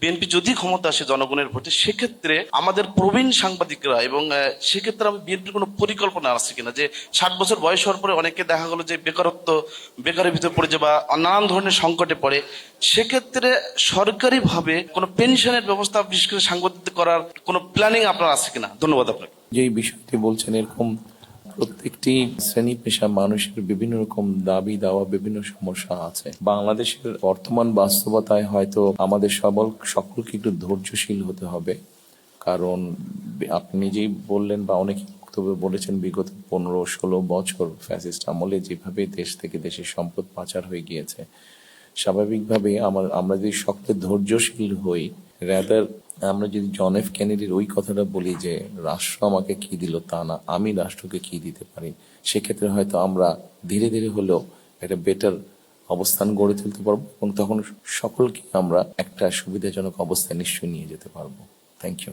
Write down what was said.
BNP যদি ক্ষমতা আসে জনগণের ভোটে, সেক্ষেত্রে আমাদের প্রবীণ সাংবাদিকরা এবং সেক্ষেত্রে আমি বিএনপির কোনো পরিকল্পনা আছে কিনা, যে 60 বছর বয়স হওয়ার পরে অনেকে দেখা গেলো যে বেকারের ভিতরে পড়ে যায় বা নানান ধরনের সংকটে পড়ে, সেক্ষেত্রে সরকারিভাবে কোনো পেনশনের ব্যবস্থা বিশেষ করে সাংবাদিকদের করার কোনো প্ল্যানিং আপনার আছে কিনা? ধন্যবাদ আপনাকে। যেই বিষয়টি বলছেন, এরকম প্রত্যেকটি শ্রেণী পেশা মানুষের বিভিন্ন রকম দাবি দাওয়া, বিভিন্ন সমস্যা আছে। বাংলাদেশের বর্তমান বাস্তবতায় হয়তো আমাদের সকলকে একটু ধৈর্যশীল হতে হবে। কারণ আপনি নিজেই বললেন বা অনেকে বক্তব্য বলেছেন, বিগত 15-16 বছর ফ্যাসিস্ট আমলে যেভাবে দেশ থেকে দেশের সম্পদ পাচার হয়ে গিয়েছে, স্বাভাবিকভাবে আমরা যদি শক্ত ধৈর্যশীল হই, রাদার আমরা যদি জন এফ কেনেডির ওই কথাটা বলি যে রাষ্ট্র আমাকে কি দিল তা না, আমি রাষ্ট্রকে কি দিতে পারি, সেক্ষেত্রে হয়তো আমরা ধীরে ধীরে হলেও একটা বেটার অবস্থান গড়ে তুলতে পারবো এবং তখন সকলকে আমরা একটা সুবিধাজনক অবস্থায় নিশ্চয়ই নিয়ে যেতে পারবো। Thank you.